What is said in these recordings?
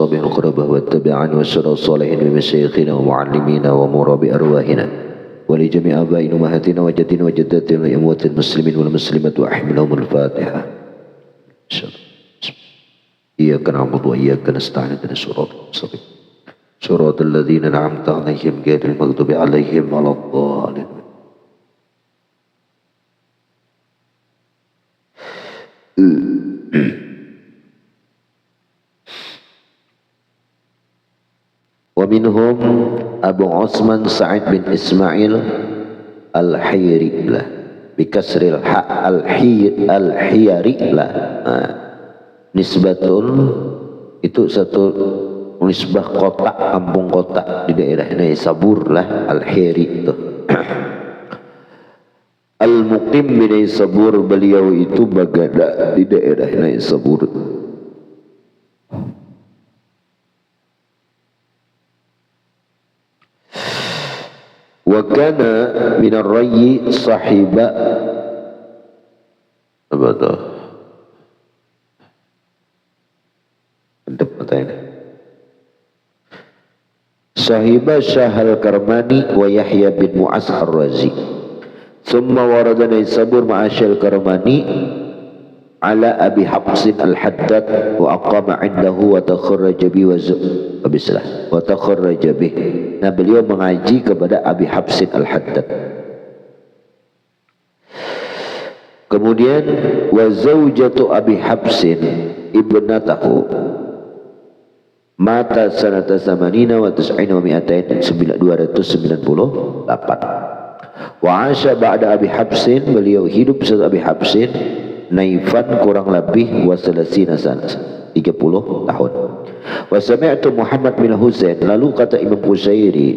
وبين القربى والتبعان والشرى الصالحين بمشايخنا ومعلمينا ومرابي أرواحنا ولجميع آبائنا وأمهاتنا وجدنا وجداتنا وأموات المسلمين والمسلمات وأحملهم الفاتحة. إياك نعبد وإياك نستعين اهدنا الصراط المستقيم صراط الذين أنعمت عليهم غير المغضوب عليهم ولا الضالين. ومنهم أبو عثمان سعيد بن إسماعيل الحيري lah بكسر الحاء الحيري lah. Nisbatun itu satu nisbah kota, kampung kota di daerah Naisabur lah, Al-Hiri itu. Al-Muqim di Naisabur, beliau itu bagada di daerah Naisabur. Wa kana min ar-rayyi sahiba apa tuh? Sahiba Syahal Karmani wa Yahya bin Mu'az ar-Razi. Thumma warada Naisabur ma'asyal Karmani ala Abi Habsin al-Haddad wa aqama indahu wa takharraja bi wa takharraja bih. Nah, beliau mengaji kepada Abi Habsin al-Haddad. Kemudian wa zaujatu Abi Habsin ibnatahu mata sanata samanina wa tis'ina wa mi'atain 298. Wa asya ba'da Abi Habsin, beliau hidup setelah Abi Habsin naifan kurang lebih wa salasina sanat 30 tahun. Wa sami'tu Muhammad bin Husain, lalu kata Imam Qusairi,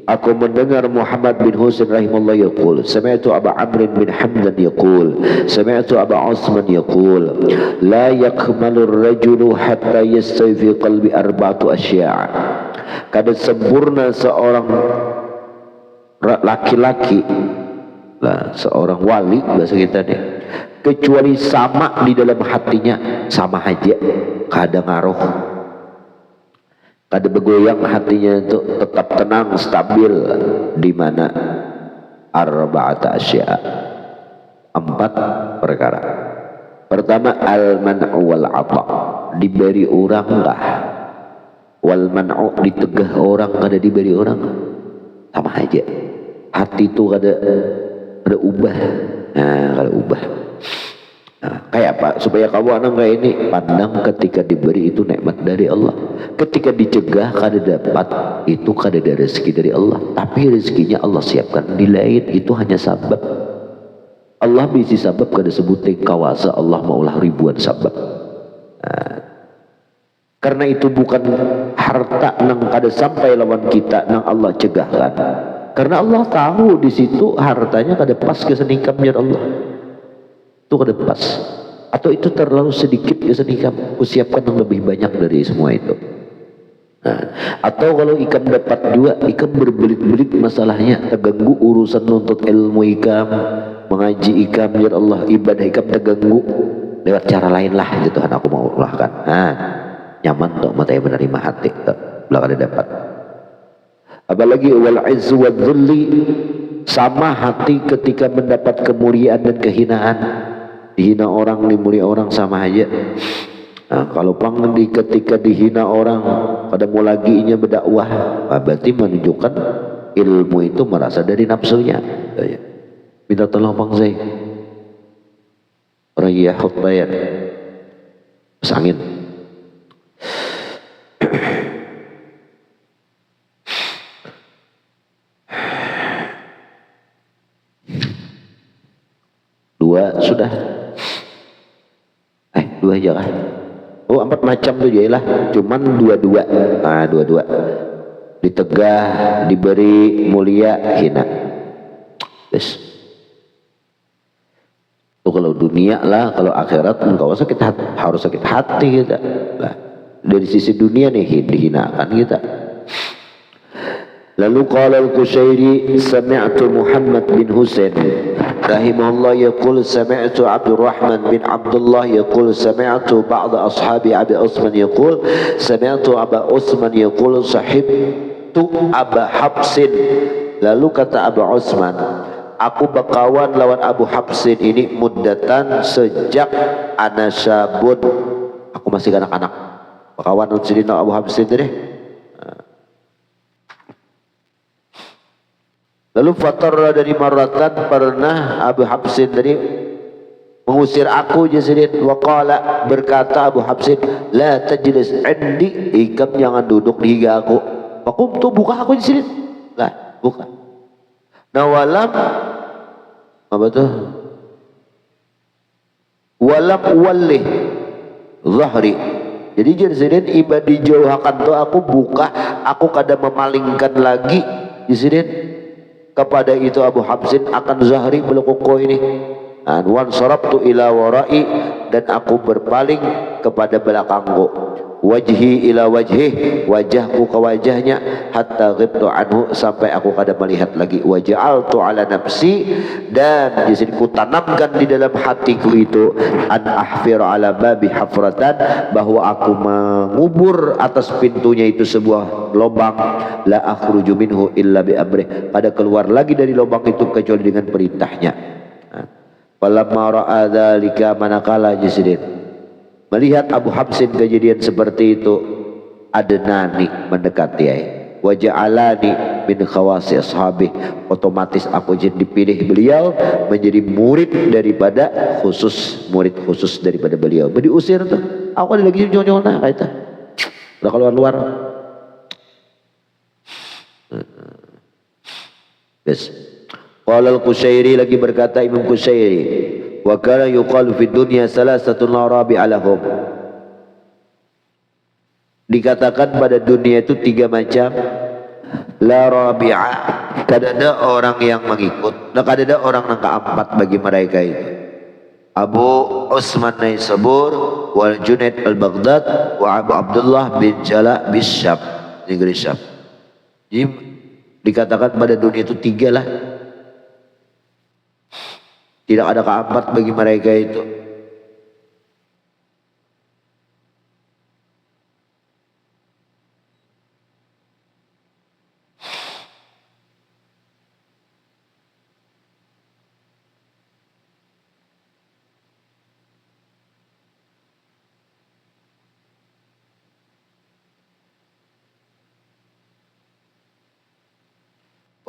aku mendengar Muhammad bin Husain rahimahullah yaqul, sami'tu Aba Amr bin Hamdan yaqul, sami'tu Aba Osman yaqul, la yakmalur rajulu hatta yastawi fi qalbi arba'atu asya'. Kada sempurna seorang laki-laki lah, seorang wali bahasa kita nih, kecuali sama di dalam hatinya, sama aja, kada ngaruh, kada bergoyang hatinya, itu tetap tenang, stabil. Di mana? Arba'ata asya', 4 perkara. Pertama, al-man'u wal 'ata, diberi orang lah, wal man'u, ditegah orang, kada diberi orang, sama aja. Hati itu kada ubah. Nah, kada ubah. Nah, kayak apa? Supaya kamu anak kayak ini, pandang ketika diberi itu nikmat dari Allah. Ketika dicegah kada dapat, itu kada ada rezeki dari Allah. Tapi rezekinya Allah siapkan di lain, itu hanya sabab. Allah bisi sabab, kada sebutin kawasa Allah maulah ribuan sabab. Nah, karena itu bukan harta nang kada sampai lawan kita nang Allah cegahkan. Karena Allah tahu di situ hartanya kada pas kesenikam jar Allah. Itu kada pas, atau itu terlalu sedikit kesenikam, kusiapkan yang lebih banyak dari semua itu. Nah, atau kalau ikam dapat 2, ikam berbelit-belit masalahnya, terganggu urusan nuntut ilmu ikam, mengaji ikam jar Allah, ibadah ikam terganggu, lewat cara lain lah, gitu kan aku mau ulahkan. Nah, nyaman tuh mata yang menerima hati tuh, belah kada dapat. Apalagi wal izzu wal dhulli, sama hati ketika mendapat kemuliaan dan kehinaan. Dihina orang, dimulia orang, sama aja. Nah, kalau ketika dihina orang, pada mau laginya berdakwah, berarti menunjukkan ilmu itu merasa dari nafsunya. Minta tolong Bang Zai, Rayahut Bayar, pesangin. Sudah 2 aja kan? Oh, 4 macam tuh lah, cuman 2-2. Nah, 2-2 ditegah, diberi, mulia, hina. Yes. Tuh kalau dunia lah, kalau akhirat engkau harus sakit hati kita lah. Dari sisi dunia nih dihinakan kita. Lalu qala al-Qushairi sami'tu Muhammad bin Husain rahimahullah yaqul sami'tu Abdurrahman bin Abdullah yaqul sami'tu ba'd ashabi Abi Utsman yaqul sami'tu Aba Utsman yaqul sahibtu Aba Habsin. Lalu kata Abu Utsman, aku berkawan lawan Abu Habsin ini muddatan sejak ana syabun, aku masih anak-anak. Berkawan dengan Abu Habsin itu deh. Lalu fatarra dari maratan, pernah Abu Habsin tadi mengusir aku jasidin. Waqala, berkata Abu Habsin, la tajlis indi, ikam jangan duduk di higa aku. Faqumtu, buka aku jasidin. Lah, buka. Nah walam apa tuh? Walam walih zahri. Jadi jasidin iba dijauhakan tuh aku buka, aku kada memalingkan lagi jasidin kepada itu Abu Habsin akan zahri belakangku ini. Wan sarabtu ila warai, dan aku berpaling kepada belakangku. Wajhi ila wajhi, wajahku ke wajahnya. Hatta ghibtu anhu, sampai aku kada melihat lagi. Waja'altu ala nafsi, dan di sini ku tanamkan di dalam hatiku itu an ahfir ala babi hafratan, bahwa aku mengubur atas pintunya itu sebuah lubang. La akhruju minhu illa bi amrih, pada keluar lagi dari lubang itu kecuali dengan perintahnya. Falamma ra'a dzalika, manakala jasidin melihat Abu Habsin kejadian seperti itu, adnani, mendekati ai, wa ja'alani min khawasi ashabi, otomatis aku jadi dipilih beliau menjadi murid daripada khusus, murid khusus daripada beliau. Diusir tuh, aku ada lagi nyonyona kayak itu, udah keluar-luar. Yes. Qala al-Qushairi, lagi berkata Imam Qushairi, wa kana yuqalu fid dunya salasatun la rabi'a lahum. Dikatakan pada dunia itu tiga macam. La rabi'a, kada ada orang yang mengikut, dan kada ada orang yang keempat bagi mereka itu. Abu Utsman Naisabur wal Junaid al-Baghdad wa Abu Abdullah bin Jala Bishab, negeri Syam. Jadi dikatakan pada dunia itu tiga lah, tidak ada keempat bagi mereka itu.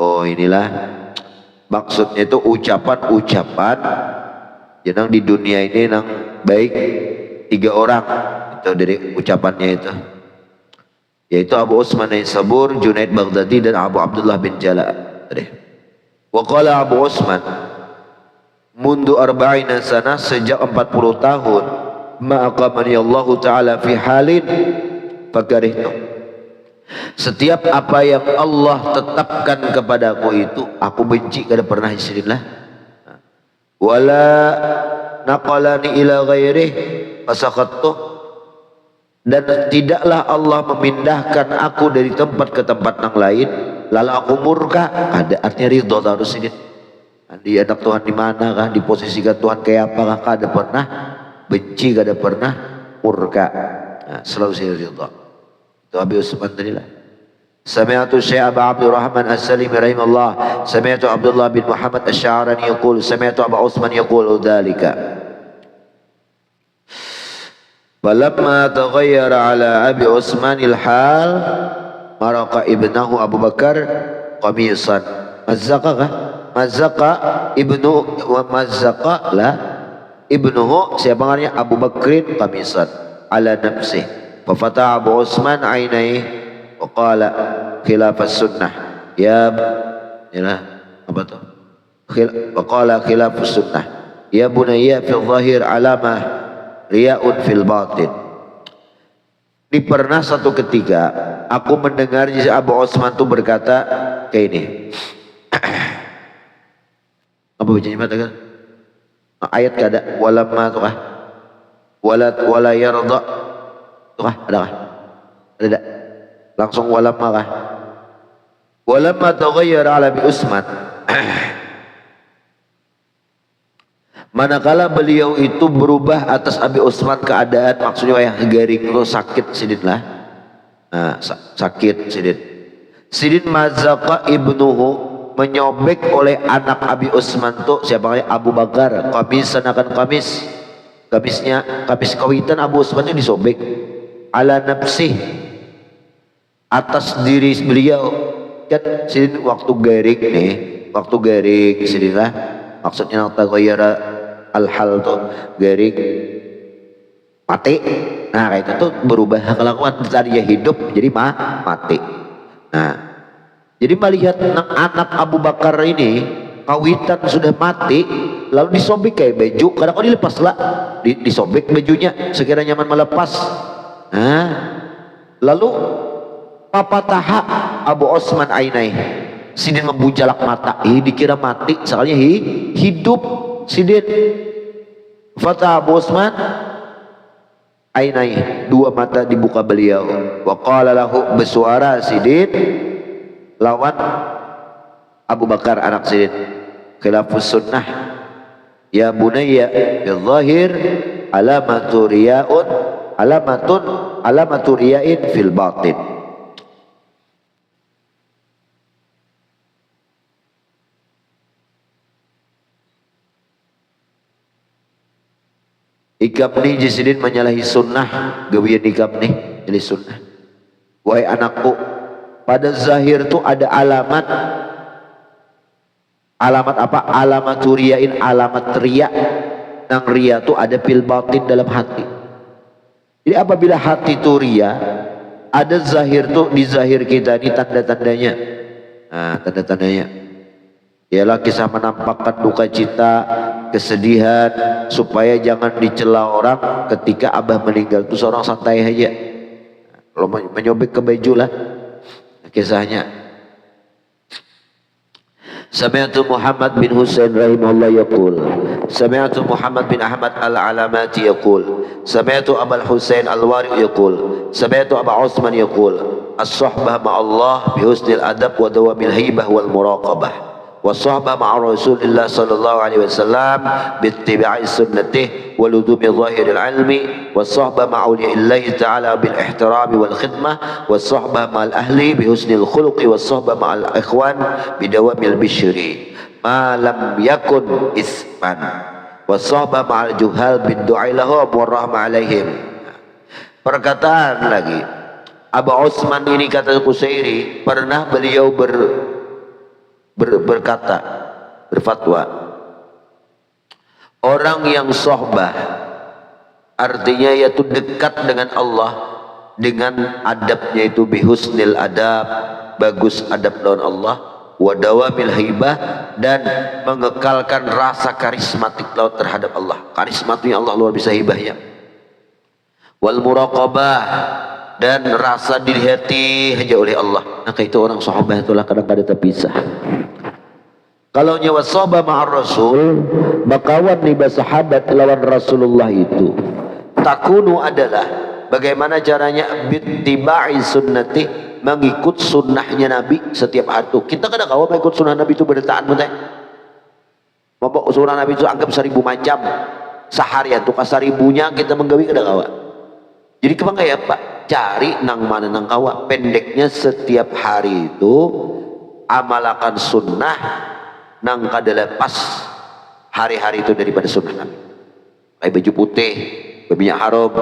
Oh, inilah maksudnya itu ucapan-ucapan yang di dunia ini yang baik tiga orang itu dari ucapannya itu, yaitu Abu Utsman Naisabur, Junaid Baghdadi, dan Abu Abdullah bin Jala. Wa qala Abu Utsman, mundu arba'ina sana, sejak 40 tahun, ma'aqamani Allah Ta'ala fi halin fakarihtu, setiap apa yang Allah tetapkan kepadaku itu aku benci, kada pernah istilah. Wala naqalani ila ghairih fasaqattu, dan tidaklah Allah memindahkan aku dari tempat ke tempat yang lain lalu aku murka. Ada artinya ridho harus ini. Di anak Tuhan di mana kah, diposisikan Tuhan kayak apa kah, kada pernah benci, kada pernah murka. Nah, selalu saya ridho. Itu Abi Utsman tadi lah. Sami'tu Syekh Abu Abdurrahman As-Salimi rahimahullah, sami'tu Abdullah bin Muhammad Asy-Sya'rani yaqul, sami'tu Abu Utsman yaqulu dzalika. Falamma taghayyara ala Abi Utsmanil hal, maraka ibnahu Abu Bakar qamisan. Mazzaqa ibnu wa mazzaqa la ibnuhu, siapa namanya Abu Bakrin qamisan ala nafsih. Fafata Abu Utsman ainai wa qala khilafas sunnah, ya apa tuh, wa qala khilafus sunnah ya bunayya fil zahir alamah riya'un fil batin. Di pernah satu ketika aku mendengar Abu Utsman itu berkata kayak ini. Apa bacanya mata kan? Ayat kada walamma tuh kah? Wala yarda tuh kah? Ada kah? Ada. Langsung walamma kah? Walamma taghayyara ala Abi Utsman manakala beliau itu berubah atas Abi Utsman keadaan, maksudnya wayah garing lo sakit sidin lah. Nah, sakit sidin mazaka ibnuhu menyobek oleh anak Abi Utsman tuh siapa Abu Bakar kamisnya kamis kawitan Abu Utsman itu disobek ala nafsih atas diri beliau kan sidin waktu garing sidin lah, maksudnya taghayyara al-hal tuh garing mati. Nah kayak itu tuh berubah kelakuan tadinya hidup jadi mati. Nah jadi melihat anak Abu Bakar ini kawitan sudah mati lalu disobek kayak baju, kadang kau dilepas lah disobek bajunya sekiranya nyaman melepas. Nah lalu papataha Abu Utsman ainai sidin membunjalak mata, dikira mati soalnya hidup sidin. Fata Abu Utsman ainai dua mata dibuka beliau wa qala lahu bersuara sidin lawan Abu Bakar anak sidin khilafus sunnah ya bunayya bil zahir alamatun riyain fil batin. Ikam nih jisidin menyalahi sunnah gawian ikam nih jadi sunnah. Wahai anakku, pada zahir tuh ada alamat apa? Alamat riyain, alamat riya. Nang riya tuh ada fil batin dalam hati. Jadi apabila hati tuh riya, ada zahir tuh di zahir kita ini tanda-tandanya. Nah, tanda-tandanya ialah kisah menampakkan duka cita, kesedihan, supaya jangan dicela orang ketika abah meninggal. Itu seorang santai aja, kalau menyobek ke baju lah kisahnya. Sami'tu Muhammad bin Husain rahimahullah yaqul, sami'tu Muhammad bin Ahmad al-Alamati yaqul, sami'tu Abul Husain al-Wari yaqul, sami'tu Abu Utsman yaqul, as-suhbah ma'allah bi husnil adab wa dawamil haibah wal muraqabah. والصحبة مع رسول الله صلى الله عليه وسلم باتباع سنته ولزوم ظاهر العلم والصحبة مع أولياء الله تعالى بالاحترام والخدمة والصحبة مع الأهل بحسن الخلق والصحبة مع الإخوان بدوام البشر ما لم يكن إثما والصحبة مع الجهال بالدعاء لهم والرحمة عليهم. Perkataan lagi Abu Utsman ini kata Qusairi, pernah beliau berkata, berfatwa, orang yang sohbah artinya yaitu dekat dengan Allah dengan adabnya itu bihusnil adab, bagus adab lawan Allah, wadawamil haibah, dan mengekalkan rasa karismatik lawan terhadap Allah. Karismatiknya Allah luar biasa hibahnya. Wal muraqabah, dan rasa dilihati hanya oleh Allah. Maka itu orang sahabat itulah kadang-kadang terpisah. Kalau nyawa sahabat ma'ar Rasul, bakawan nih sahabat lawan Rasulullah itu takunu adalah bagaimana caranya bittiba'i sunnati, mengikut sunnahnya Nabi setiap hari itu. Kita kadang kawan mengikut sunnah Nabi itu berdetaan betul. Bapak sunnah Nabi itu anggap 1000 macam seharian tuh kasaribunya kita menggawi kadang kawan. Jadi kemang kayak Pak cari nang mana nang kawa, pendeknya setiap hari itu amalakan sunnah nang kada lepas hari-hari itu daripada sunnah Nabi. Kayak baju putih berminyak harum,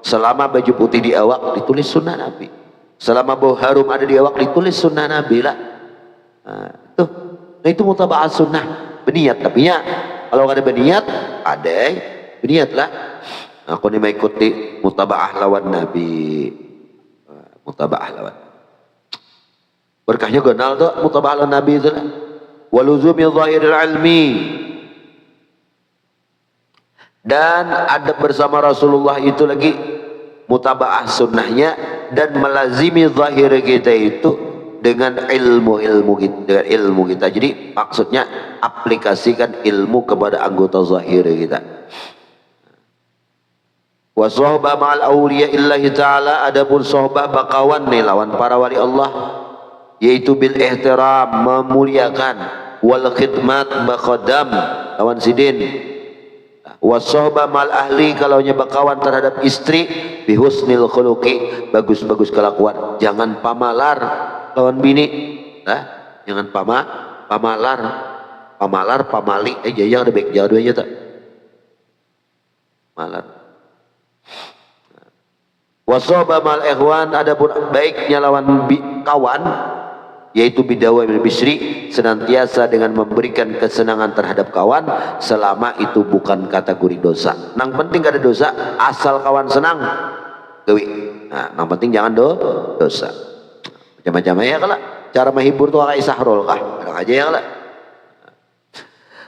selama baju putih di awak ditulis sunnah Nabi, selama bau harum ada di awak ditulis sunnah Nabi lah. Nah itu mutaba'ah sunnah berniat. Tapi ya kalau kada berniat ada berniat lah. Aku ni mengikuti mutaba'ah lawan Nabi, mutaba'ah lawan. Berkahnya kenal tu mutaba'ah lawan Nabi itu lah. Waluzumi zahiril ilmi, dan ada bersama Rasulullah itu lagi mutaba'ah sunnahnya dan melazimi zahir kita itu dengan ilmu kita. Jadi maksudnya aplikasikan ilmu kepada anggota zahir kita. Wa sahbah ma'al awliya illahi ta'ala, adapun sahbah bakawan nih lawan para wali Allah. yaitu bil ihtiram, memuliakan, wal khidmat baqadam lawan sidin, wasohba mal ahli, kalau nya bakawan terhadap istri, bihusnil khuluqi, bagus-bagus kelakuan, jangan pamalar lawan bini, jangan pamalar, pamali, jaya ada baik jauh aja tak malar. Wasohba mal ikhwan, adapun baiknya lawan kawan, yaitu bidawa bil bisri, senantiasa dengan memberikan kesenangan terhadap kawan selama itu bukan kategori dosa. Nang penting gak ada dosa, asal kawan senang gawi. Nah, nang penting jangan dosa. Macam-macam ya kalau cara menghibur tuh kayak sahrul kah, ada aja ya kalau.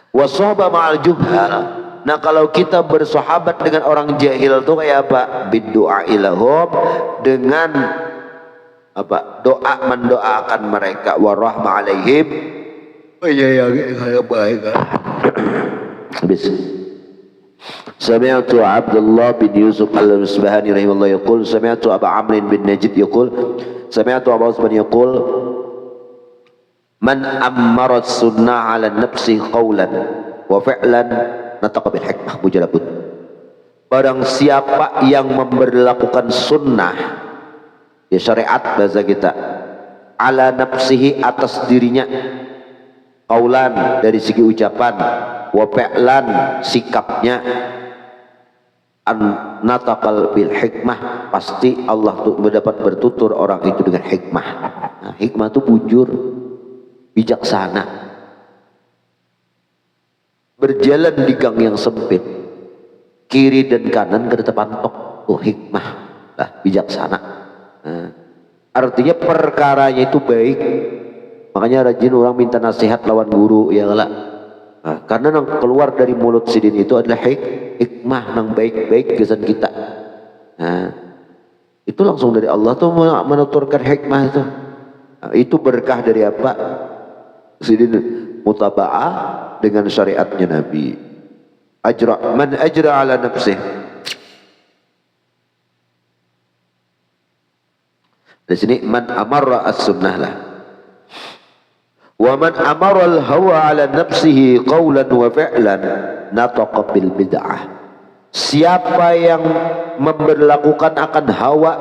Wasohba ma'al juhal, nah kalau kita bersahabat dengan orang jahil tuh kayak apa? Biddu'a ilahum, dengan apa? Doa, mendoakan mereka, warahma alaihim, menyayangi baik. Habis. Sami'tu Abdullah bin Yusuf al-Misbahani rahimahullah yaqul, sami'tu Abu Amr bin Najid yaqul, sami'tu Abu Usman yaqul, man ammara sunnah ala nafsi qawlan wa fi'lan nataqa bil hikmah mujarabun. Barang siapa yang memberlakukan sunnah, ya syariat bahasa kita, ala nafsihi, atas dirinya, qaulan dari segi ucapan, wa fi'lan sikapnya, an nataqal bil hikmah, pasti Allah tuh mendapat bertutur orang itu dengan hikmah. Nah, hikmah itu bujur, bijaksana, berjalan di gang yang sempit, kiri dan kanan kada terpantok, tuh hikmah lah, bijaksana. Nah, artinya perkaranya itu baik, makanya rajin orang minta nasihat lawan guru ya lah. Nah, karena yang keluar dari mulut sidin itu adalah hikmah nang baik-baik kesan kita. Nah, itu langsung dari Allah tuh menuturkan hikmah itu. Nah, itu berkah dari apa? Sidin mutaba'ah dengan syariatnya Nabi. Man ajra ala nafsih. Di sini man amarra as-sunnah lah. Wa man amara al-hawa ala nafsihi qawlan wa fi'lan nataqa bil bid'ah. Siapa yang memberlakukan akan hawa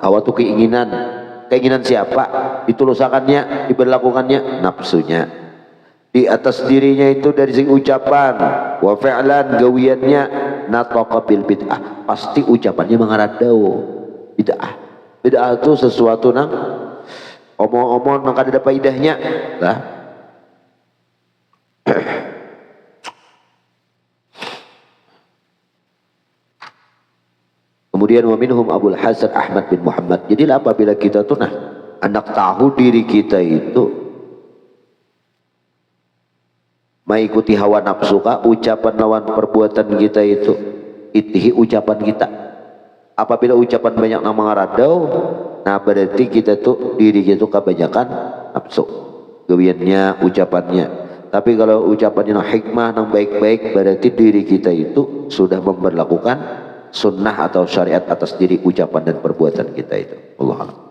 itu keinginan siapa? Ditulusakannya, diberlakukannya nafsunya. Di atas dirinya itu dari segi ucapan, wa fi'lan gawiannya, nataqa bil bid'ah, pasti ucapannya mengaradau bid'ah. Bid'ah itu sesuatu nang omong-omong nang kada ada faedahnya lah. Kemudian wa minhum Abul Hasan Ahmad bin Muhammad. Jadi apabila kita tuh anak tahu diri kita itu mengikuti hawa nafsu kah, ucapan lawan perbuatan kita itu itihi ucapan kita. Apabila ucapan banyak nama ngaradau, nah berarti kita tuh diri kita tuh kebanyakan nafsu, gawiannya, ucapannya. Tapi kalau ucapannya nang hikmah, nang baik-baik, berarti diri kita itu sudah memberlakukan sunnah atau syariat atas diri ucapan dan perbuatan kita itu. Allah.